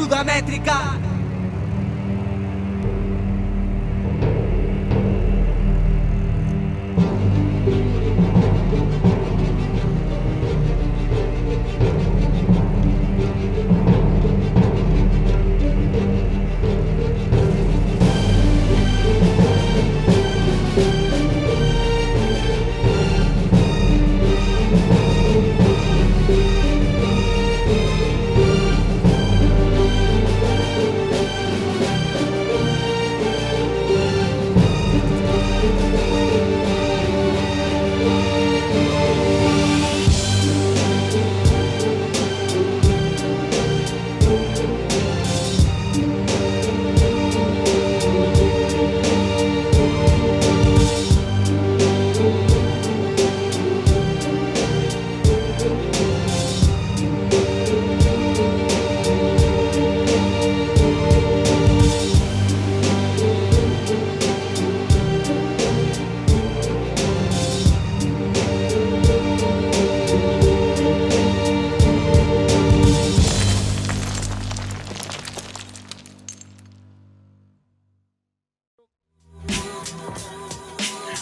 Sudamétrica.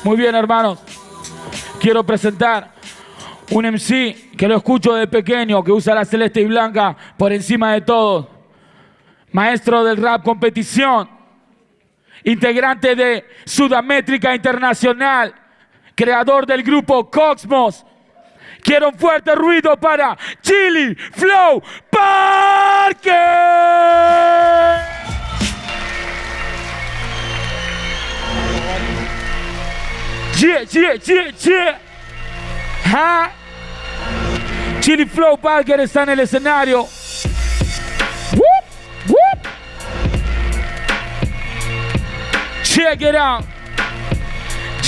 Muy bien, hermanos. Quiero presentar un MC que lo escucho de pequeño, que usa la celeste y blanca por encima de todo. Maestro del rap competición. Integrante de Sudamétrica Internacional. Creador del grupo Cosmos. Quiero un fuerte ruido para Chili Flow Parker. Yeah. ¿Ah? Chili Flow Parker está en el escenario. Whoop. Check it out.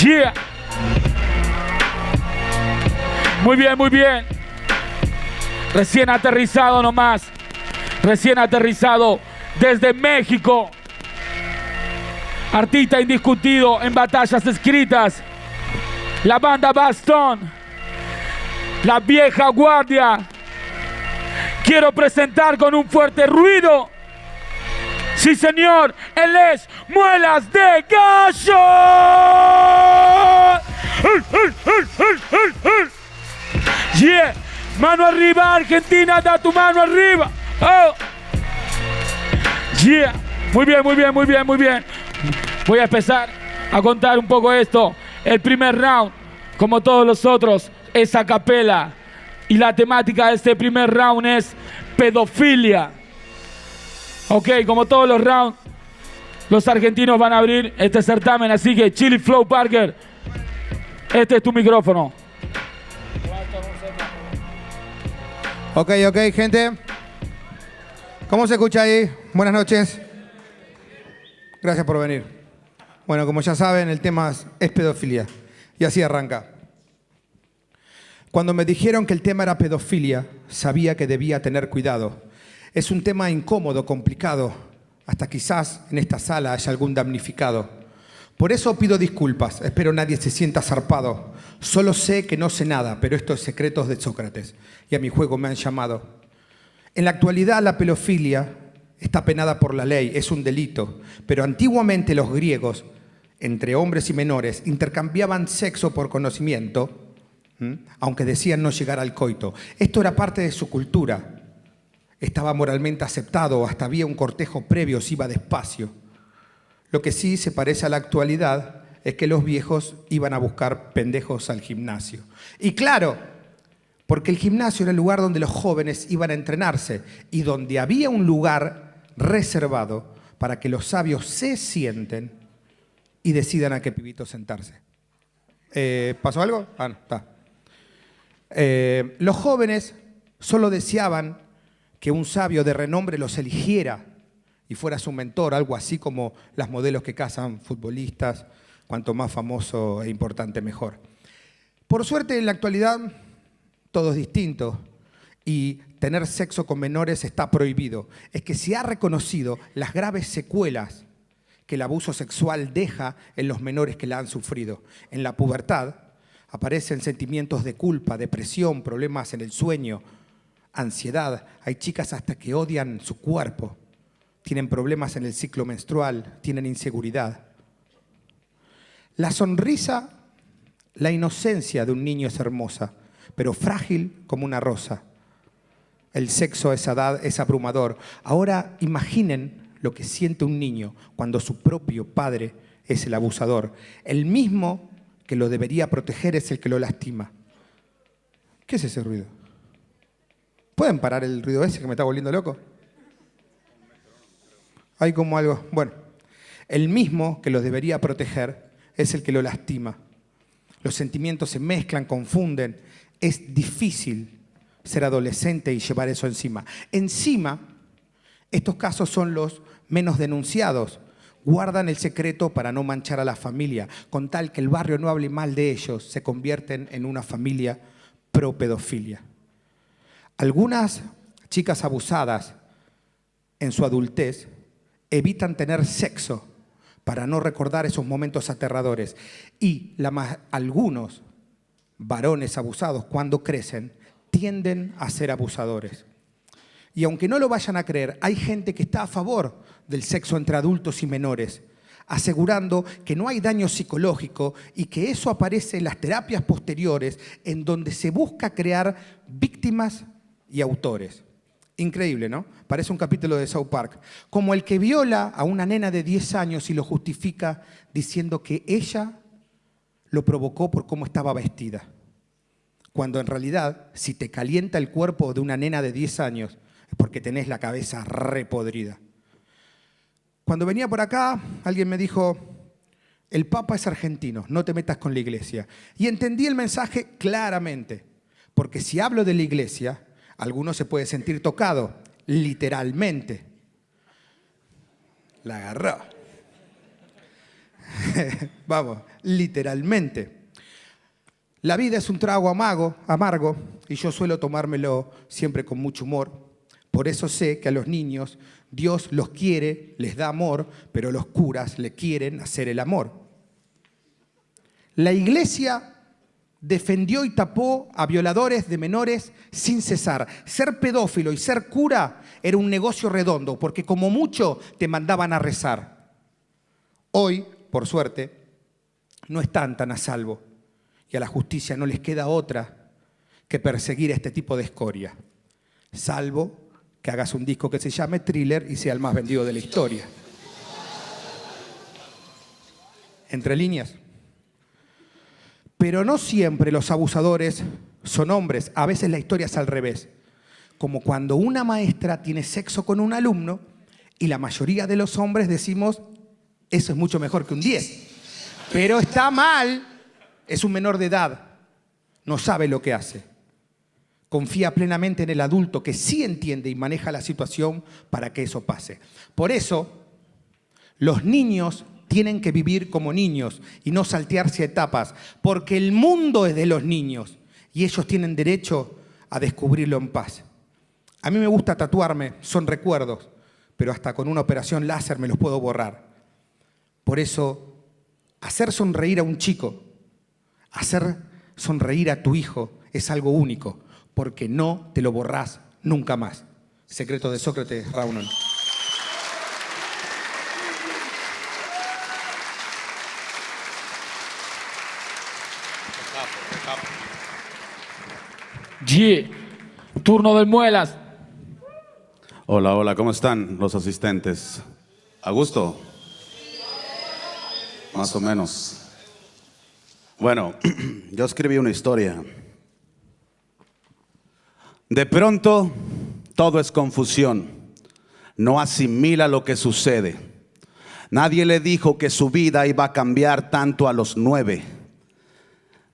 Yeah. Muy bien. Recién aterrizado nomás. Recién aterrizado desde México. Artista indiscutido en batallas escritas. La banda Bastón, la vieja guardia. Quiero presentar con un fuerte ruido. Sí, señor, él es Muelas de Gallo. Yeah, mano arriba, Argentina, da tu mano arriba. Oh. Yeah, muy bien. Voy a empezar a contar un poco esto. El primer round, como todos los otros, es a capela. Y la temática de este primer round es pedofilia. Ok, como todos los rounds, los argentinos van a abrir este certamen. Así que, Chili Flow Parker, este es tu micrófono. Ok, gente. ¿Cómo se escucha ahí? Buenas noches. Gracias por venir. Bueno, como ya saben, el tema es pedofilia. Y así arranca. Cuando me dijeron que el tema era pedofilia, sabía que debía tener cuidado. Es un tema incómodo, complicado. Hasta quizás en esta sala haya algún damnificado. Por eso pido disculpas. Espero nadie se sienta zarpado. Solo sé que no sé nada, pero esto es secretos de Sócrates. Y a mi juego me han llamado. En la actualidad, la pedofilia está penada por la ley. Es un delito. Pero antiguamente los griegos, entre hombres y menores, intercambiaban sexo por conocimiento, aunque decían no llegar al coito. Esto era parte de su cultura. Estaba moralmente aceptado, hasta había un cortejo previo, se iba despacio. Lo que sí se parece a la actualidad es que los viejos iban a buscar pendejos al gimnasio. Y claro, porque el gimnasio era el lugar donde los jóvenes iban a entrenarse y donde había un lugar reservado para que los sabios se sienten y decidan a qué pibito sentarse. ¿Pasó algo? Ah, no, está. Los jóvenes solo deseaban que un sabio de renombre los eligiera y fuera su mentor, algo así como las modelos que casan futbolistas, cuanto más famoso e importante mejor. Por suerte, en la actualidad, todo es distinto y tener sexo con menores está prohibido. Es que se ha reconocido las graves secuelas que el abuso sexual deja en los menores que la han sufrido. En la pubertad aparecen sentimientos de culpa, depresión, problemas en el sueño, ansiedad. Hay chicas hasta que odian su cuerpo. tienen problemas en el ciclo menstrual, tienen inseguridad. La sonrisa, la inocencia de un niño es hermosa, pero frágil como una rosa. El sexo a esa edad es abrumador. Ahora imaginen lo que siente un niño cuando su propio padre es el abusador. El mismo que lo debería proteger es el que lo lastima. ¿Qué es ese ruido? ¿Pueden parar el ruido ese que me está volviendo loco? Hay como algo. Bueno, el mismo que lo debería proteger es el que lo lastima. Los sentimientos se mezclan, confunden. Es difícil ser adolescente y llevar eso encima. Encima, estos casos son los menos denunciados. Guardan el secreto para no manchar a la familia. Con tal que el barrio no hable mal de ellos, se convierten en una familia pro pedofilia. Algunas chicas abusadas en su adultez evitan tener sexo para no recordar esos momentos aterradores. Y algunos varones abusados, cuando crecen, tienden a ser abusadores. Y aunque no lo vayan a creer, hay gente que está a favor del sexo entre adultos y menores, asegurando que no hay daño psicológico y que eso aparece en las terapias posteriores, en donde se busca crear víctimas y autores. Increíble, ¿no? Parece un capítulo de South Park. Como el que viola a una nena de 10 años y lo justifica diciendo que ella lo provocó por cómo estaba vestida. Cuando en realidad, si te calienta el cuerpo de una nena de 10 años, es porque tenés la cabeza repodrida. Cuando venía por acá, alguien me dijo, el Papa es argentino, no te metas con la iglesia. Y entendí el mensaje claramente, porque si hablo de la iglesia, alguno se puede sentir tocado, literalmente. La agarró. Vamos, literalmente. La vida es un trago amargo, y yo suelo tomármelo siempre con mucho humor. Por eso sé que a los niños Dios los quiere, les da amor, pero los curas le quieren hacer el amor. La iglesia defendió y tapó a violadores de menores sin cesar. Ser pedófilo y ser cura era un negocio redondo, porque como mucho te mandaban a rezar. Hoy, por suerte, no están tan a salvo. Y a la justicia no les queda otra que perseguir a este tipo de escoria. Salvo que hagas un disco que se llame Thriller y sea el más vendido de la historia. Entre líneas. Pero no siempre los abusadores son hombres. A veces la historia es al revés. Como cuando una maestra tiene sexo con un alumno y la mayoría de los hombres decimos, eso es mucho mejor que un 10. Pero está mal. Es un menor de edad, no sabe lo que hace. Confía plenamente en el adulto que sí entiende y maneja la situación para que eso pase. Por eso, los niños tienen que vivir como niños y no saltearse etapas, porque el mundo es de los niños y ellos tienen derecho a descubrirlo en paz. A mí me gusta tatuarme, son recuerdos, pero hasta con una operación láser me los puedo borrar. Por eso, hacer sonreír a un chico, hacer sonreír a tu hijo es algo único, porque no te lo borrás nunca más. Secreto de Sócrates, Raunon. G, turno del Muelas. Hola, hola, ¿cómo están los asistentes? ¿A gusto? Más o menos. Bueno, yo escribí una historia. De pronto, todo es confusión. No asimila lo que sucede. Nadie le dijo que su vida iba a cambiar tanto a los 9.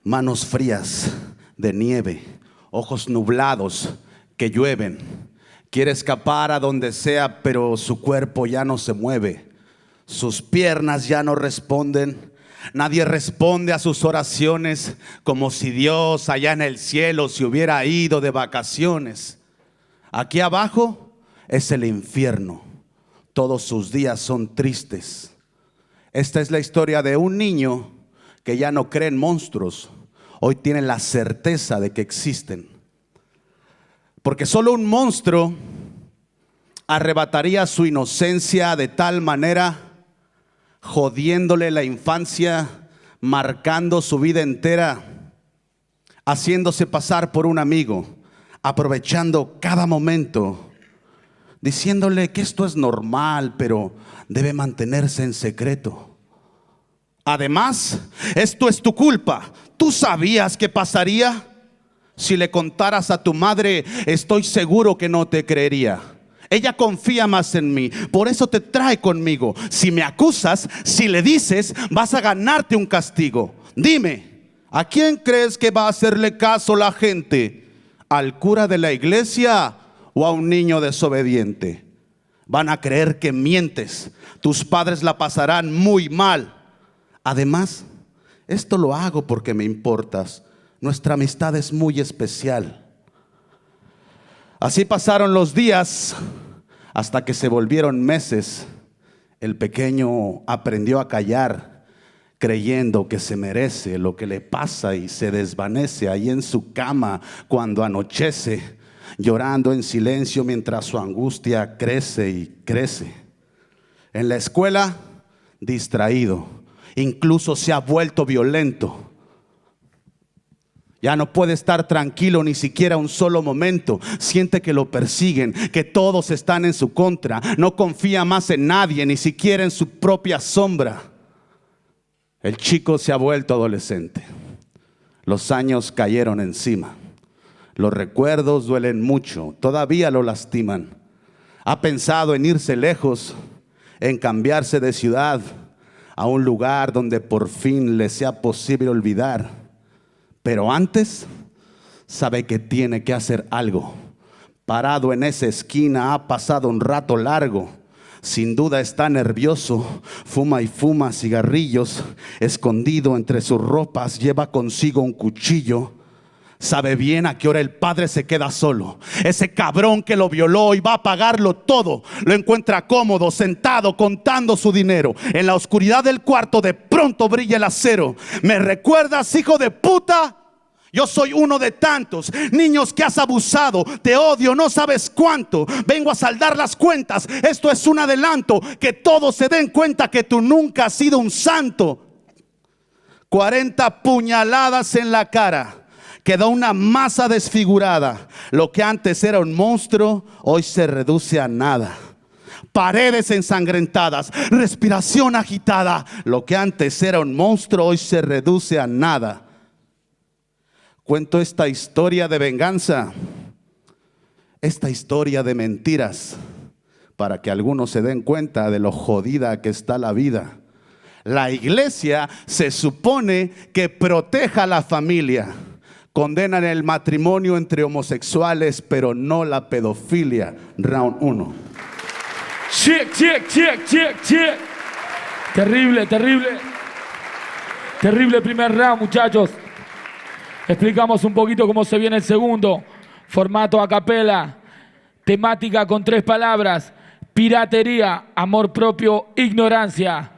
Manos frías de nieve, ojos nublados que llueven. Quiere escapar a donde sea, pero su cuerpo ya no se mueve. Sus piernas ya no responden. Nadie responde a sus oraciones, como si Dios allá en el cielo se hubiera ido de vacaciones. Aquí abajo es el infierno. Todos sus días son tristes. Esta es la historia de un niño que ya no cree en monstruos. Hoy tiene la certeza de que existen. Porque solo un monstruo arrebataría su inocencia de tal manera, jodiéndole la infancia, marcando su vida entera, haciéndose pasar por un amigo, aprovechando cada momento, diciéndole que esto es normal, pero debe mantenerse en secreto. Además, esto es tu culpa. ¿Tú sabías qué pasaría? Si le contaras a tu madre, estoy seguro que no te creería. Ella confía más en mí, por eso te trae conmigo. Si me acusas, si le dices, vas a ganarte un castigo. Dime, ¿a quién crees que va a hacerle caso la gente? ¿Al cura de la iglesia o a un niño desobediente? Van a creer que mientes. Tus padres la pasarán muy mal. Además, esto lo hago porque me importas. Nuestra amistad es muy especial. Así pasaron los días hasta que se volvieron meses. El pequeño aprendió a callar, creyendo que se merece lo que le pasa, y se desvanece ahí en su cama cuando anochece, llorando en silencio mientras su angustia crece y crece. En la escuela, distraído. Incluso se ha vuelto violento. Ya no puede estar tranquilo ni siquiera un solo momento. Siente que lo persiguen, que todos están en su contra. No confía más en nadie, ni siquiera en su propia sombra. El chico se ha vuelto adolescente. Los años cayeron encima. Los recuerdos duelen mucho, todavía lo lastiman. Ha pensado en irse lejos, en cambiarse de ciudad, a un lugar donde por fin le sea posible olvidar. Pero antes sabe que tiene que hacer algo. Parado en esa esquina ha pasado un rato largo. Sin duda está nervioso, fuma y fuma cigarrillos. Escondido entre sus ropas lleva consigo un cuchillo. Sabe bien a qué hora el padre se queda solo. Ese cabrón que lo violó y va a pagarlo todo, lo encuentra cómodo, sentado, contando su dinero. En la oscuridad del cuarto de pronto brilla el acero. ¿Me recuerdas, hijo de puta? Yo soy uno de tantos niños que has abusado. Te odio, no sabes cuánto. Vengo a saldar las cuentas. Esto es un adelanto. Que todos se den cuenta que tú nunca has sido un santo. 40 puñaladas en la cara. Quedó una masa desfigurada. Lo que antes era un monstruo, hoy se reduce a nada. Paredes ensangrentadas, respiración agitada. Lo que antes era un monstruo, hoy se reduce a nada. Cuento esta historia de venganza, esta historia de mentiras, para que algunos se den cuenta de lo jodida que está la vida. La iglesia se supone que proteja a la familia. Condenan el matrimonio entre homosexuales, pero no la pedofilia. Round 1. Check, check, check, check, check. Terrible, terrible. Terrible primer round, muchachos. Explicamos un poquito cómo se viene el segundo. Formato a capela. Temática con 3 palabras. Piratería, amor propio, ignorancia.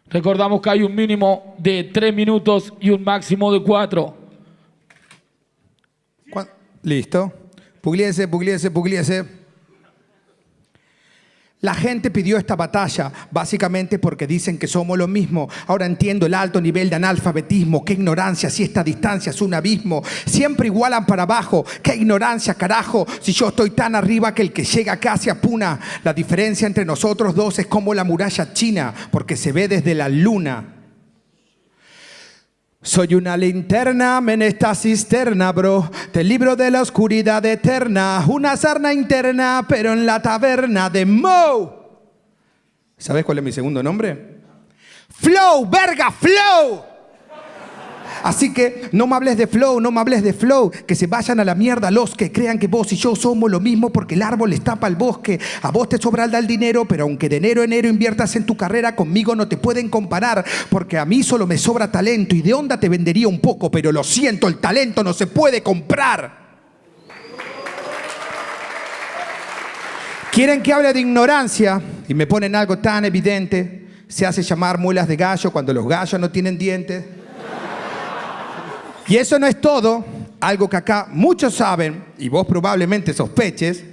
Recordamos que hay un mínimo de 3 minutos y un máximo de 4. Listo. Pugliese, pugliese, pugliese. La gente pidió esta batalla básicamente porque dicen que somos lo mismo. Ahora entiendo el alto nivel de analfabetismo. Qué ignorancia si esta distancia es un abismo. Siempre igualan para abajo. Qué ignorancia, carajo. Si yo estoy tan arriba que el que llega casi apuna. La diferencia entre nosotros dos es como la muralla china, porque se ve desde la luna. Soy una linterna en esta cisterna, bro. Te libro de la oscuridad eterna. Una sarna interna, pero en la taberna de Mo. ¿Sabes cuál es mi segundo nombre? Flow, verga, Flow. Así que no me hables de flow, no me hables de flow. Que se vayan a la mierda los que crean que vos y yo somos lo mismo, porque el árbol les tapa el bosque. A vos te sobra el dinero, pero aunque de enero a enero inviertas en tu carrera, conmigo no te pueden comparar, porque a mí solo me sobra talento y de onda te vendería un poco, pero lo siento, el talento no se puede comprar. Quieren que hable de ignorancia y me ponen algo tan evidente. Se hace llamar muelas de gallo cuando los gallos no tienen dientes. Y eso no es todo. Algo que acá muchos saben y vos probablemente sospeches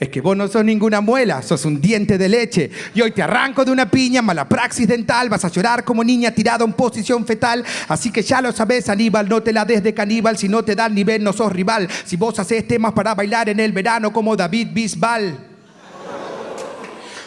Es que vos no sos ninguna muela, sos un diente de leche. Y hoy te arranco de una piña, mala praxis dental. Vas a llorar como niña tirada en posición fetal. Así que ya lo sabes, Aníbal, no te la des de caníbal. Si no te dan nivel, no sos rival. Si vos haces temas para bailar en el verano como David Bisbal.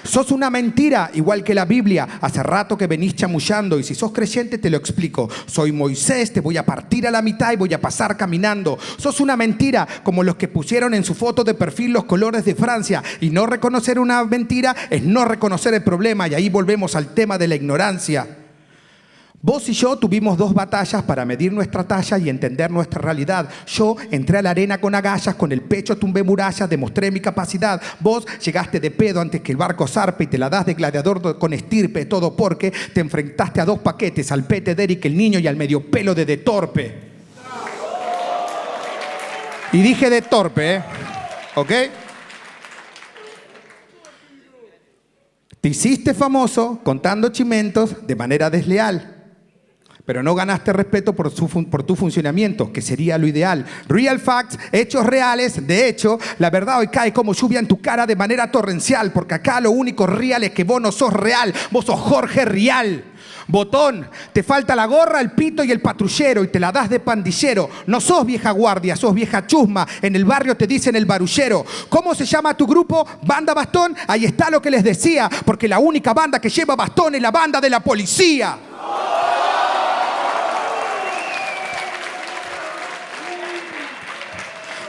Sos una mentira, igual que la Biblia. Hace rato que venís chamullando y si sos creyente te lo explico. Soy Moisés, te voy a partir a la mitad y voy a pasar caminando. Sos una mentira, como los que pusieron en su foto de perfil los colores de Francia. Y no reconocer una mentira es no reconocer el problema. Y ahí volvemos al tema de la ignorancia. Vos y yo tuvimos 2 batallas para medir nuestra talla y entender nuestra realidad. Yo entré a la arena con agallas, con el pecho tumbé murallas, demostré mi capacidad. Vos llegaste de pedo antes que el barco zarpe y te la das de gladiador con estirpe. Todo porque te enfrentaste a 2 paquetes, al pete de Eric el niño y al medio pelo de Torpe. Y dije de torpe, ¿eh? ¿Ok? Te hiciste famoso contando chimentos de manera desleal. Pero no ganaste respeto por tu funcionamiento, que sería lo ideal. Real facts, hechos reales. De hecho, la verdad hoy cae como lluvia en tu cara de manera torrencial, porque acá lo único real es que vos no sos real, vos sos Jorge Rial. Botón, te falta la gorra, el pito y el patrullero y te la das de pandillero. No sos vieja guardia, sos vieja chusma. En el barrio te dicen el barullero. ¿Cómo se llama tu grupo? ¿Banda Bastón? Ahí está lo que les decía, porque la única banda que lleva bastón es la banda de la policía.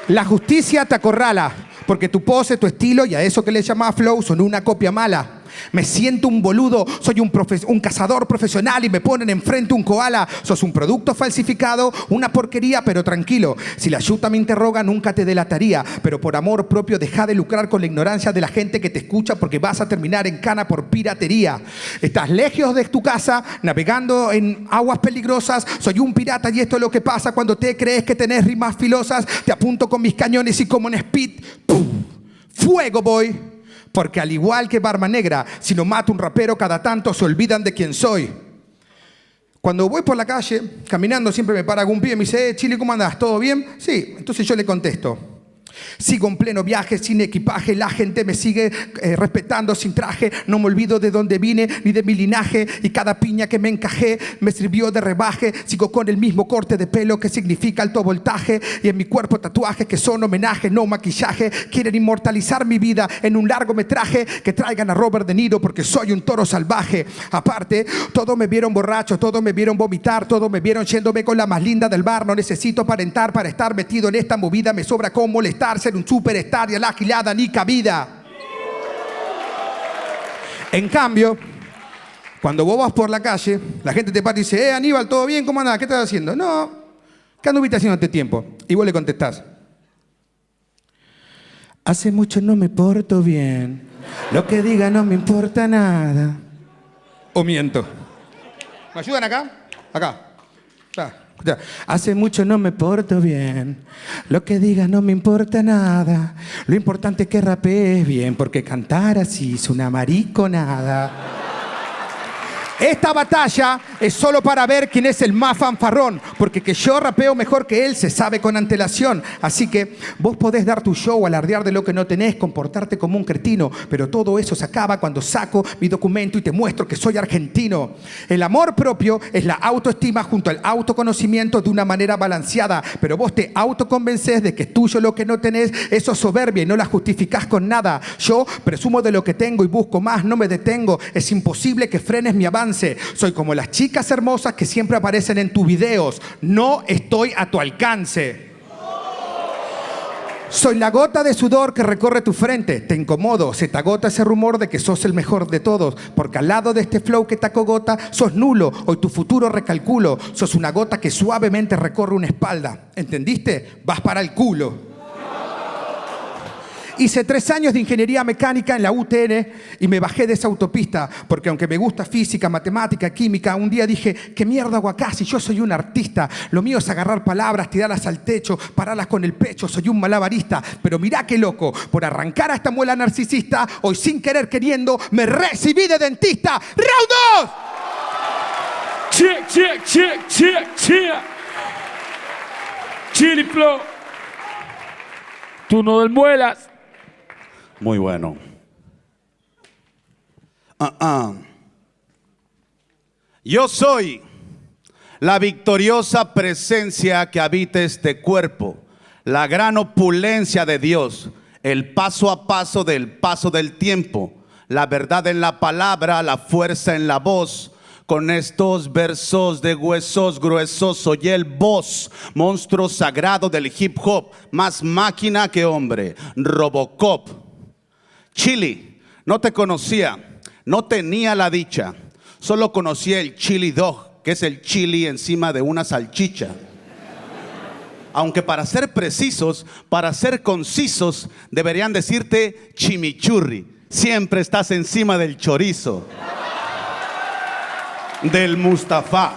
La justicia te acorrala, porque tu pose, tu estilo y a eso que le llamás flow son una copia mala. Me siento un boludo, soy un cazador profesional y me ponen enfrente un koala. Sos un producto falsificado, una porquería, pero tranquilo. Si la yuta me interroga, nunca te delataría. Pero por amor propio, deja de lucrar con la ignorancia de la gente que te escucha porque vas a terminar en cana por piratería. Estás lejos de tu casa, navegando en aguas peligrosas. Soy un pirata y esto es lo que pasa cuando te crees que tenés rimas filosas. Te apunto con mis cañones y como en Speed, ¡pum! ¡Fuego, boy! Porque al igual que Barba Negra, si no mato un rapero cada tanto se olvidan de quién soy. Cuando voy por la calle, caminando, siempre me para algún pibe y me dice, Chile, ¿cómo andás? ¿Todo bien? Sí, entonces yo le contesto. Sigo en pleno viaje, sin equipaje, la gente me sigue respetando sin traje. No me olvido de dónde vine ni de mi linaje y cada piña que me encajé me sirvió de rebaje. Sigo con el mismo corte de pelo que significa alto voltaje y en mi cuerpo tatuajes que son homenaje, no maquillaje. Quieren inmortalizar mi vida en un largometraje, que traigan a Robert De Niro porque soy un toro salvaje. Aparte, todos me vieron borracho, todos me vieron vomitar, todos me vieron yéndome con la más linda del bar. No necesito aparentar para estar metido en esta movida, me sobra con molestar. Ser un superstar y a la gilada ni cabida. En cambio, cuando vos vas por la calle, la gente te para y dice, Aníbal, ¿todo bien? ¿Cómo andás? ¿Qué estás haciendo? No, ¿qué anduviste haciendo este tiempo? Y vos le contestás, hace mucho no me porto bien, lo que diga no me importa nada. O miento. ¿Me ayudan acá? Acá. Hace mucho no me porto bien, lo que digas no me importa nada. Lo importante es que rapees bien, porque cantar así es una mariconada. Esta batalla es solo para ver quién es el más fanfarrón, porque que yo rapeo mejor que él se sabe con antelación. Así que vos podés dar tu show, alardear de lo que no tenés, comportarte como un cretino, pero todo eso se acaba cuando saco mi documento y te muestro que soy argentino. El amor propio es la autoestima junto al autoconocimiento de una manera balanceada, pero vos te autoconvencés de que es tuyo lo que no tenés. Eso es soberbia y no la justificás con nada. Yo presumo de lo que tengo y busco más, no me detengo. Es imposible que frenes mi avance. Soy como las chicas hermosas que siempre aparecen en tus videos. No estoy a tu alcance. Soy la gota de sudor que recorre tu frente. Te incomodo, se te agota ese rumor de que sos el mejor de todos. Porque al lado de este flow que te acogota, sos nulo. Hoy tu futuro recalculo. Sos una gota que suavemente recorre una espalda. ¿Entendiste? Vas para el culo. Hice 3 años de ingeniería mecánica en la UTN y me bajé de esa autopista porque aunque me gusta física, matemática, química, un día dije, ¿qué mierda hago acá si yo soy un artista? Lo mío es agarrar palabras, tirarlas al techo, pararlas con el pecho, soy un malabarista. Pero mirá qué loco, por arrancar a esta muela narcisista, hoy sin querer queriendo me recibí de dentista. ¡Round 2! Check, check, check, check, check. Chili Flow. Tú no del muelas. Muy bueno. Yo soy la victoriosa presencia que habita este cuerpo, la gran opulencia de Dios, el paso a paso del paso del tiempo, la verdad en la palabra, la fuerza en la voz. Con estos versos de huesos gruesos soy el boss, monstruo sagrado del hip hop, más máquina que hombre, Robocop. Chili, no te conocía, no tenía la dicha, solo conocía el chili dog, que es el chili encima de una salchicha. Aunque para ser precisos, para ser concisos, deberían decirte chimichurri. Siempre estás encima del chorizo, del Mustafa.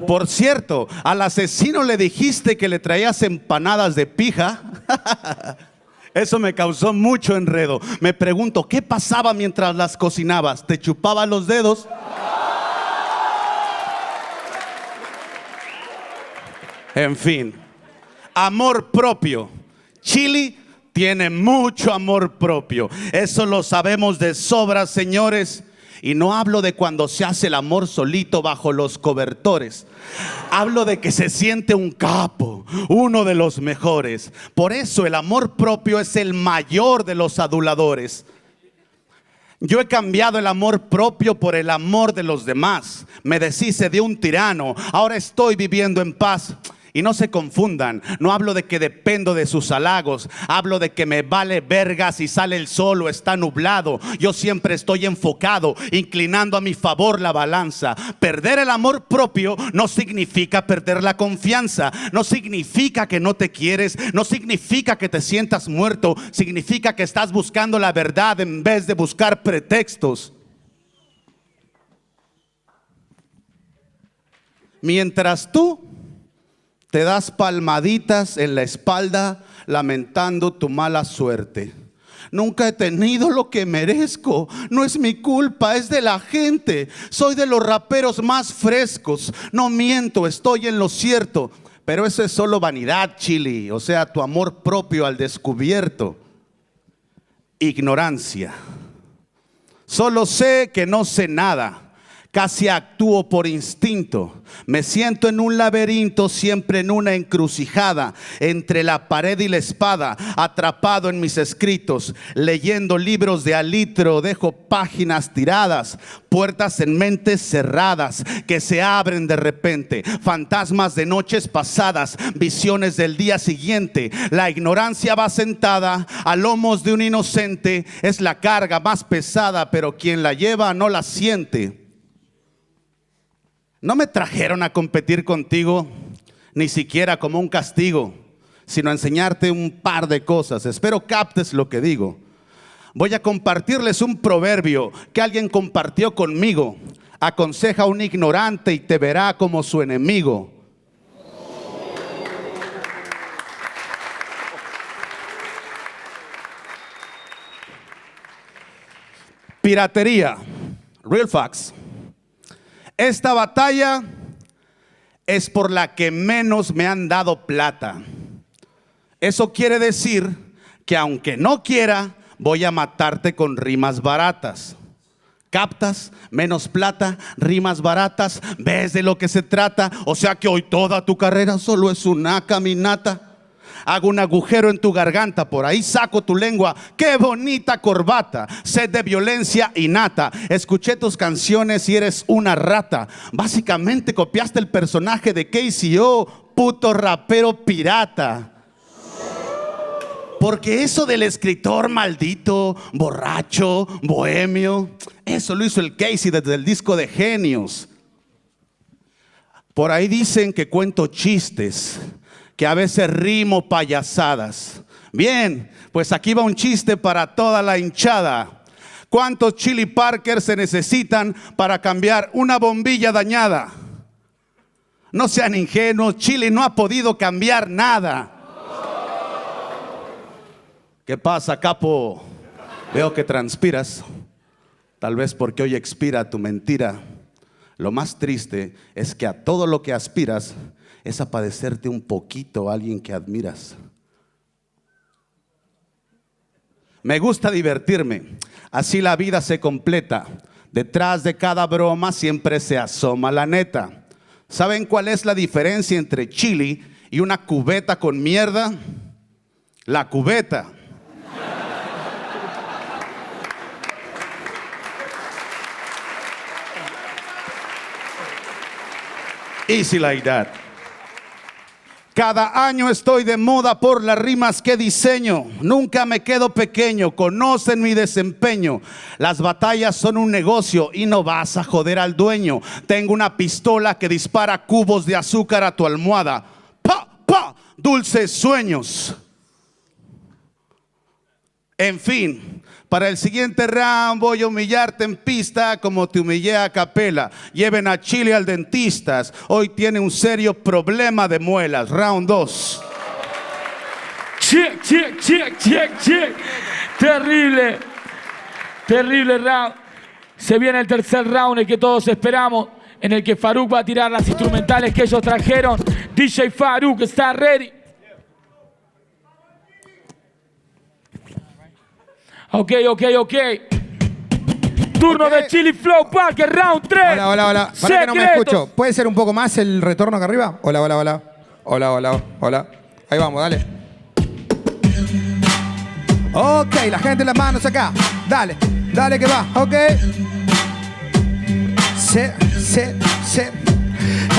Por cierto, al asesino le dijiste que le traías empanadas de pija. Eso me causó mucho enredo. Me pregunto, ¿qué pasaba mientras las cocinabas? ¿Te chupaba los dedos? En fin, amor propio. Chili tiene mucho amor propio. Eso lo sabemos de sobra, señores. Y no hablo de cuando se hace el amor solito bajo los cobertores. Hablo de que se siente un capo, uno de los mejores. Por eso el amor propio es el mayor de los aduladores. Yo he cambiado el amor propio por el amor de los demás. Me deshice de un tirano, ahora estoy viviendo en paz. Y no se confundan, no hablo de que dependo de sus halagos, hablo de que me vale verga si sale el sol o está nublado. Yo siempre estoy enfocado, inclinando a mi favor la balanza. Perder el amor propio no significa perder la confianza, no significa que no te quieres, no significa que te sientas muerto, significa que estás buscando la verdad en vez de buscar pretextos. Mientras tú te das palmaditas en la espalda lamentando tu mala suerte. Nunca he tenido lo que merezco. No es mi culpa, es de la gente. Soy de los raperos más frescos. No miento, estoy en lo cierto. Pero eso es solo vanidad, Chili. O sea, tu amor propio al descubierto. Ignorancia. Solo sé que no sé nada. Casi actúo por instinto. Me siento en un laberinto, siempre en una encrucijada, entre la pared y la espada, atrapado en mis escritos, leyendo libros de a litro, dejo páginas tiradas, puertas en mentes cerradas que se abren de repente, fantasmas de noches pasadas, visiones del día siguiente. La ignorancia va sentada a lomos de un inocente, es la carga más pesada, pero quien la lleva no la siente. No me trajeron a competir contigo, ni siquiera como un castigo, sino a enseñarte un par de cosas. Espero captes lo que digo. Voy a compartirles un proverbio que alguien compartió conmigo. Aconseja a un ignorante y te verá como su enemigo. Piratería. Real facts. Esta batalla es por la que menos me han dado plata. Eso quiere decir que aunque no quiera, voy a matarte con rimas baratas. ¿Captas? Menos plata, rimas baratas. ¿Ves de lo que se trata? O sea que hoy toda tu carrera solo es una caminata. Hago un agujero en tu garganta, por ahí saco tu lengua. ¡Qué bonita corbata! Sed de violencia innata. Escuché tus canciones y eres una rata. Básicamente copiaste el personaje de KCO, puto rapero pirata. Porque eso del escritor maldito, borracho, bohemio, eso lo hizo el Casey desde el disco de Genios. Por ahí dicen que cuento chistes, que a veces rimo payasadas. Bien, pues aquí va un chiste para toda la hinchada. ¿Cuántos Chili Parker se necesitan para cambiar una bombilla dañada? No sean ingenuos, Chili no ha podido cambiar nada. ¿Qué pasa, capo? Veo que transpiras. Tal vez porque hoy expira tu mentira. Lo más triste es que a todo lo que aspiras es a parecerte un poquito a alguien que admiras. Me gusta divertirme, así la vida se completa. Detrás de cada broma siempre se asoma la neta. ¿Saben cuál es la diferencia entre chili y una cubeta con mierda? La cubeta. Easy like that. Cada año estoy de moda por las rimas que diseño. Nunca me quedo pequeño, conocen mi desempeño. Las batallas son un negocio y no vas a joder al dueño. Tengo una pistola que dispara cubos de azúcar a tu almohada. ¡Pa, pa! Dulces sueños. En fin, para el siguiente round voy a humillarte en pista como te humillé a capela. Lleven a Chile al dentista, hoy tiene un serio problema de muelas. Round 2. Check, check, check, check, check. Terrible, terrible round. Se viene el tercer round, el que todos esperamos, en el que Faruk va a tirar las instrumentales que ellos trajeron. DJ Faruk está ready. Ok. Turno de Chili Flow Parker, round 3. Hola. Para que no me escucho. ¿Puede ser un poco más el retorno acá arriba? Hola. Ahí vamos, dale. Ok, la gente en las manos acá. Dale que va, ok.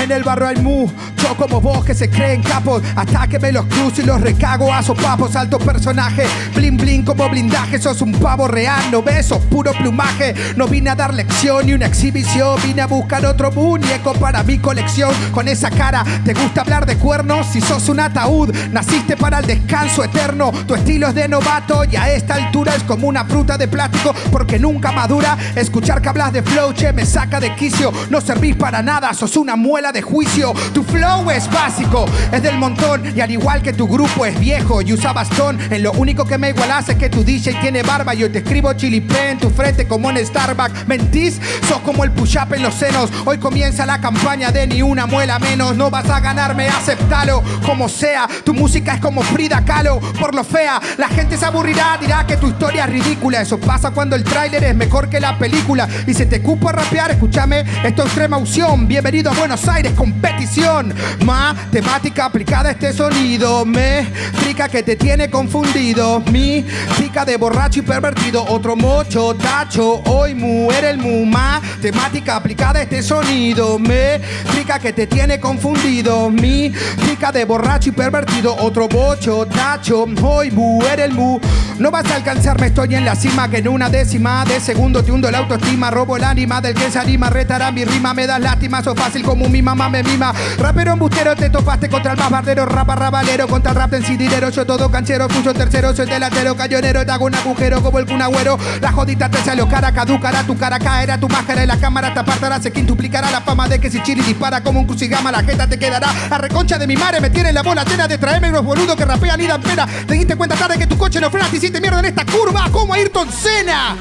En el barrio hay mucho como vos que se creen capos, hasta que me los cruzo y los recago a sopapos. Alto personaje, bling bling como blindaje. Sos un pavo real, no ves, sos puro plumaje. No vine a dar lección ni una exhibición, vine a buscar otro muñeco para mi colección. Con esa cara, ¿te gusta hablar de cuernos? Si sos un ataúd, naciste para el descanso eterno. Tu estilo es de novato y a esta altura es como una fruta de plástico porque nunca madura. Escuchar que hablas de flow, che, me saca de quicio. No servís para nada, sos una muela de juicio. Tu flow es básico, es del montón y al igual que tu grupo es viejo y usa bastón. En lo único que me igualás es que tu DJ tiene barba y hoy te escribo Chili P en tu frente como en Starbucks. ¿Mentís? Sos como el push-up en los senos. Hoy comienza la campaña de ni una muela menos. No vas a ganarme, aceptalo como sea. Tu música es como Frida Kahlo, por lo fea. La gente se aburrirá, dirá que tu historia es ridícula. Eso pasa cuando el tráiler es mejor que la película. Y si te cupo a rapear, escúchame, esto es extrema opción. Bienvenido a Buenos Aires, competición. Matemática aplicada a este sonido. Métrica que te tiene confundido. Mi chica de borracho y pervertido. Otro mocho, tacho, hoy muere el mu. Matemática aplicada a este sonido. Métrica que te tiene confundido. Mi chica de borracho y pervertido. Otro bocho, tacho, hoy muere el mu. No vas a alcanzarme, estoy en la cima, que en una décima de segundo te hundo la autoestima. Robo el ánima del que se anima, retará mi rima, me das lástima, sos fácil como mi mamá me mima. Rapero embustero, te topaste contra el más bardero, rapa rabalero, contra el rap en dinero. Yo todo canchero, tuyo tercero, soy delantero, cayonero, te hago un agujero como el Kun Agüero. La jodita te salió cara, caducará, tu cara caerá, tu máscara en la cámara te apartará, se quintuplicará la fama de que si Chili dispara como un crucigama, la jeta te quedará. La reconcha de mi madre me tiene la bola llena de traerme unos boludos que rapean y dan pena. Te diste cuenta tarde que tu coche no frena, te hiciste mierda en esta curva como Ayrton Senna.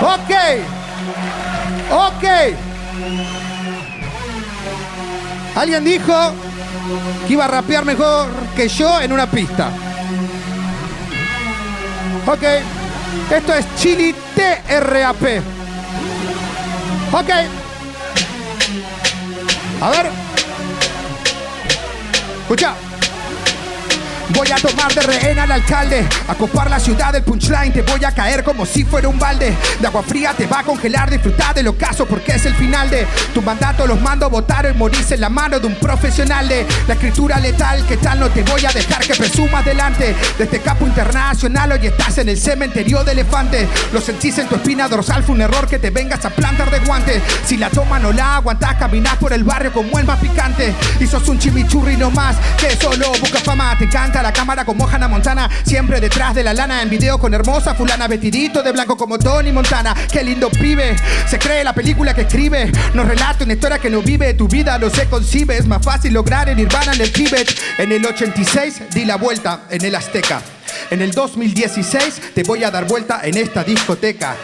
Ok. Alguien dijo que iba a rapear mejor que yo en una pista. Ok. Esto es Chili TRAP. Ok. A ver. Escucha. Voy a tomar de rehén al alcalde, a copar la ciudad del punchline. Te voy a caer como si fuera un balde de agua fría, te va a congelar. Disfrutar del ocaso porque es el final de tu mandato. Los mando a votar y morirse en la mano de un profesional de la escritura letal. ¿Qué tal? No te voy a dejar que presumas delante de este capo internacional. Hoy estás en el cementerio de elefantes. Lo sentís en tu espina dorsal, fue un error que te vengas a plantar de guantes. Si la toma no la aguantás, caminás por el barrio como el más picante. Y sos un chimichurri nomás que solo busca fama. Te encanta la cámara como Hannah Montana, siempre detrás de la lana. En video con hermosa fulana, vestidito de blanco como Tony Montana. Qué lindo pibe, se cree la película que escribe. Nos relata una historia que no vive, tu vida no se concibe. Es más fácil lograr en Nirvana en el Tíbet. En el 86 di la vuelta en el Azteca. En el 2016 te voy a dar vuelta en esta discoteca.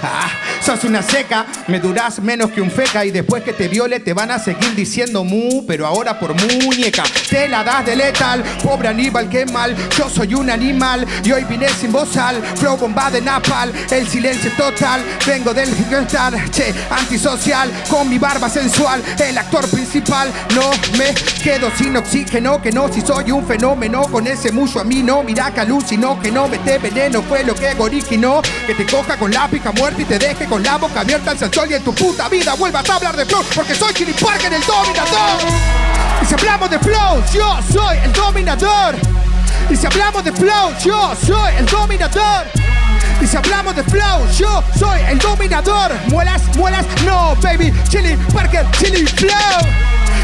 Sos una seca, me durás menos que un feca y después que te viole te van a seguir diciendo mu, pero ahora por muñeca. Te la das de letal, pobre Aníbal, qué mal. Yo soy un animal y hoy vine sin bozal. Flow bomba de napal, el silencio total. Vengo del cristal, che, antisocial, con mi barba sensual. El actor principal, no me quedo sin oxígeno, que no, si soy un fenómeno. Con ese mucho a mí no, mira que alucinó, que no mete veneno, fue lo que originó. Que te coja con la pija muerta y te deje con la boca abierta al sol y en tu puta vida vuelvas a hablar de flow, porque soy Chili Parker, el dominador. Y si hablamos de flow, yo soy el dominador. Y si hablamos de flow, yo soy el dominador. Y si hablamos de flow, yo soy el dominador. Muelas, muelas, no, baby. Chili Parker, Chili Flow.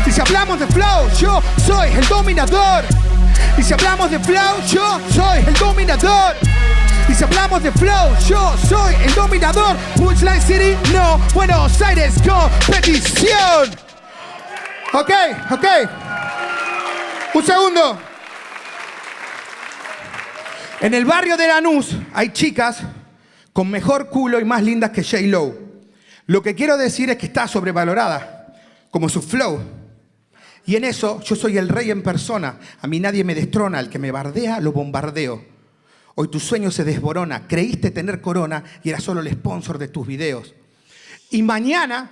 Y si hablamos de flow, yo soy el dominador. Y si hablamos de flow, yo soy el dominador. Y si hablamos de flow, yo soy el dominador. Punchline City, no. Buenos Aires, competición. Ok. Un segundo. En el barrio de Lanús hay chicas con mejor culo y más lindas que J-Lo. Lo que quiero decir es que está sobrevalorada, como su flow. Y en eso yo soy el rey en persona. A mí nadie me destrona. Al que me bardea, lo bombardeo. Hoy tu sueño se desborona. Creíste tener corona y era solo el sponsor de tus videos. Y mañana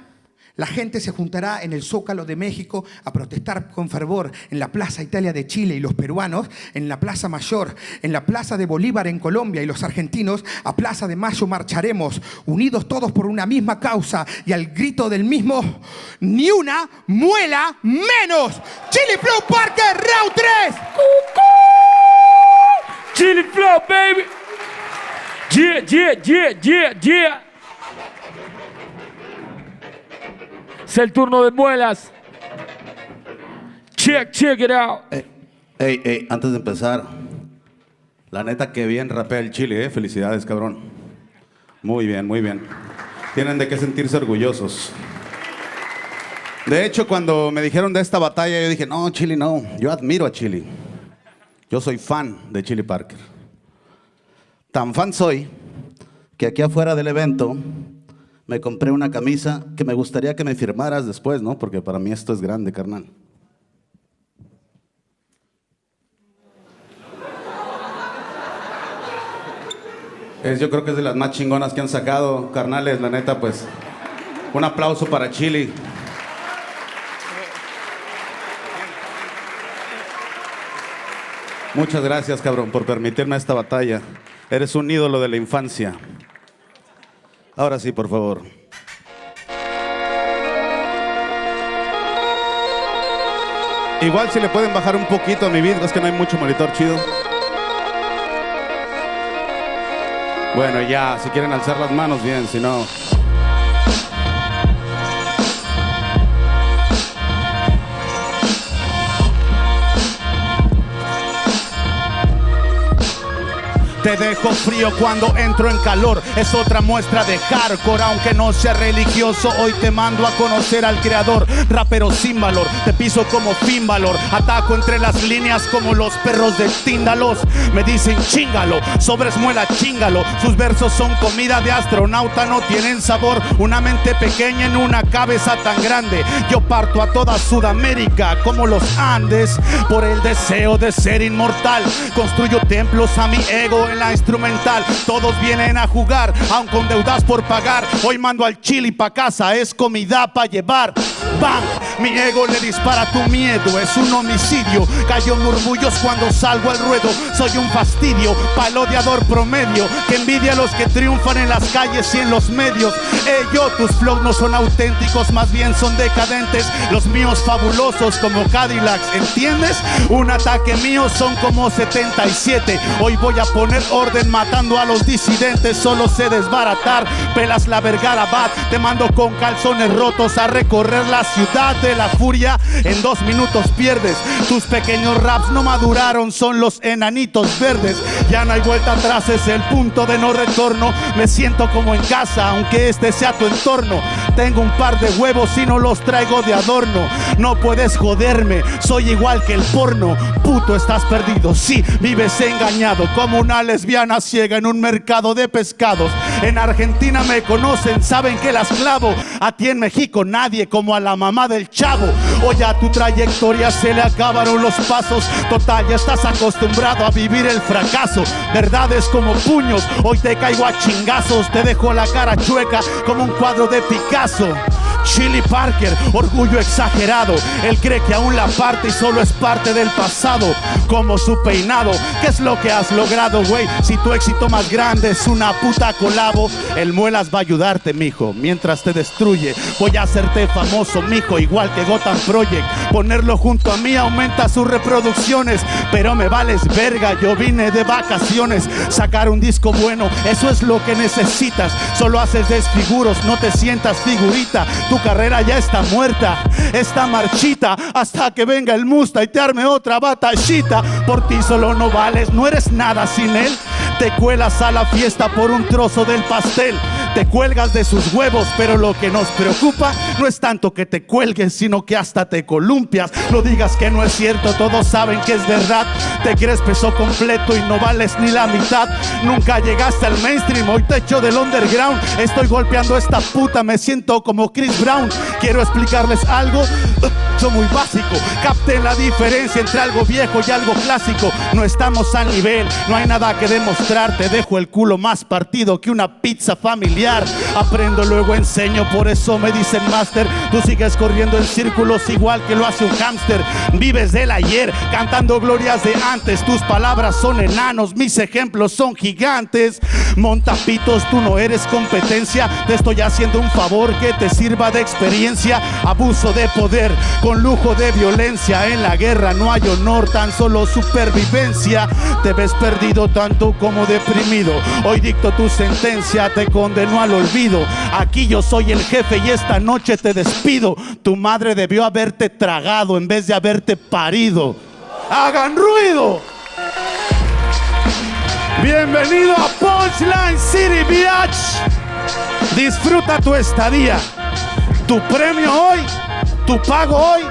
la gente se juntará en el Zócalo de México a protestar con fervor, en la Plaza Italia de Chile y los peruanos, en la Plaza Mayor, en la Plaza de Bolívar en Colombia y los argentinos, a Plaza de Mayo marcharemos, unidos todos por una misma causa y al grito del mismo, ni una muela menos. Chili Flow Parker, round 3. Chili Flow, baby. Yeah. Es el turno de muelas. Check it out. Ey, antes de empezar, la neta que bien rapea el Chili, felicidades, cabrón. Muy bien. Tienen de qué sentirse orgullosos. De hecho, cuando me dijeron de esta batalla, yo dije, no, Chili no, yo admiro a Chili. Yo soy fan de Chili Parker. Tan fan soy que aquí afuera del evento me compré una camisa que me gustaría que me firmaras después, ¿no? Porque para mí esto es grande, carnal. Yo creo que es de las más chingonas que han sacado, carnales, la neta, pues. Un aplauso para Chili. Muchas gracias, cabrón, por permitirme esta batalla. Eres un ídolo de la infancia. Ahora sí, por favor. Igual si le pueden bajar un poquito a mi beat, es que no hay mucho monitor chido. Bueno, ya, si quieren alzar las manos, bien, si no... Te dejo frío cuando entro en calor. Es otra muestra de hardcore. Aunque no sea religioso, hoy te mando a conocer al creador. Rapero sin valor, te piso como fin valor. Ataco entre las líneas como los perros de Tíndalos. Me dicen chíngalo, sobres muela chíngalo. Sus versos son comida de astronauta, no tienen sabor. Una mente pequeña en una cabeza tan grande. Yo parto a toda Sudamérica como los Andes. Por el deseo de ser inmortal, construyo templos a mi ego en la instrumental. Todos vienen a jugar, aun con deudas por pagar. Hoy mando al Chili pa' casa, es comida pa' llevar. Bang, mi ego le dispara a tu miedo. Es un homicidio, callo murmullos cuando salgo al ruedo. Soy un fastidio, pa'l odiador promedio, que envidia a los que triunfan en las calles y en los medios. Tus flows no son auténticos, más bien son decadentes. Los míos fabulosos como Cadillacs, ¿entiendes? Un ataque mío son como 77. Hoy voy a poner orden matando a los disidentes. Solo sé desbaratar, pelas la Vergara Bat. Te mando con calzones rotos a recorrer la ciudad de la furia. En 2 minutos pierdes. Tus pequeños raps no maduraron, son los enanitos verdes. Ya no hay vuelta atrás, es el punto de no retorno. Me siento como en casa, aunque este sea tu entorno. Tengo un par de huevos y no los traigo de adorno. No puedes joderme, soy igual que el porno. Puto, estás perdido, sí, vives engañado, como una lesbiana ciega en un mercado de pescados. En Argentina me conocen, saben que las clavo. A ti en México nadie, como a la mamá del Chavo. Oye, a tu trayectoria se le acabaron los pasos. Total, ya estás acostumbrado a vivir el fracaso. Verdades como puños, hoy te caigo a chingazos. Te dejo la cara chueca como un cuadro de Picasso. Chili Parker, orgullo exagerado. Él cree que aún la parte y solo es parte del pasado. Como su peinado, ¿qué es lo que has logrado, güey? Si tu éxito más grande es una puta colabo, el Muelas va a ayudarte, mijo, mientras te destruye. Voy a hacerte famoso, mijo, igual que Gotham Project. Ponerlo junto a mí aumenta sus reproducciones, pero me vales verga, yo vine de vacaciones. Sacar un disco bueno, eso es lo que necesitas. Solo haces desfiguros, no te sientas figurita. Tu carrera ya está muerta, está marchita, hasta que venga el Musta y te arme otra batallita. Por ti solo no vales, no eres nada sin él. Te cuelas a la fiesta por un trozo del pastel. Te cuelgas de sus huevos, pero lo que nos preocupa no es tanto que te cuelgues, sino que hasta te columpias. Lo digas que no es cierto, todos saben que es verdad. Te crees peso completo y no vales ni la mitad. Nunca llegaste al mainstream, hoy te echo del underground. Estoy golpeando esta puta, me siento como Chris Brown. Quiero explicarles algo, son muy básico. Capten la diferencia entre algo viejo y algo clásico. No estamos al nivel, no hay nada que demostrar. Te dejo el culo más partido que una pizza familiar. Aprendo, luego enseño, por eso me dicen máster. Tú sigues corriendo en círculos igual que lo hace un hámster. Vives del ayer, cantando glorias de antes. Tus palabras son enanos, mis ejemplos son gigantes. Montapitos, tú no eres competencia. Te estoy haciendo un favor que te sirva de experiencia. Abuso de poder con lujo de violencia. En la guerra no hay honor, tan solo supervivencia. Te ves perdido tanto como deprimido. Hoy dicto tu sentencia, te condeno al olvido. Aquí yo soy el jefe y esta noche te despido. Tu madre debió haberte tragado en vez de haberte parido. ¡Hagan ruido! Bienvenido a Punchline City, bitch. Disfruta tu estadía. Tu premio hoy, tu pago hoy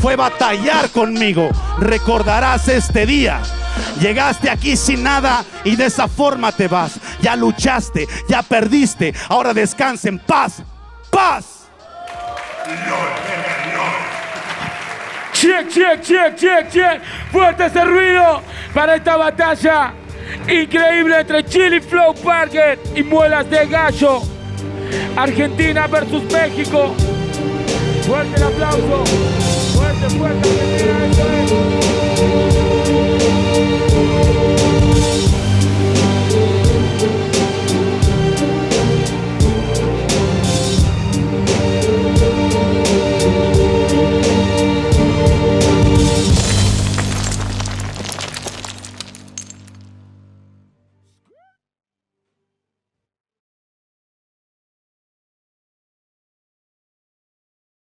fue batallar conmigo. Recordarás este día. Llegaste aquí sin nada y de esa forma te vas. Ya luchaste, ya perdiste, ahora descansa en paz. ¡Paz! Check, check, check, check, check. Fuerte ese ruido para esta batalla increíble entre Chili Flow Parker y Muelas de Gallo. Argentina versus México. Fuerte el aplauso. Fuerte, fuerte, Argentina, eso es.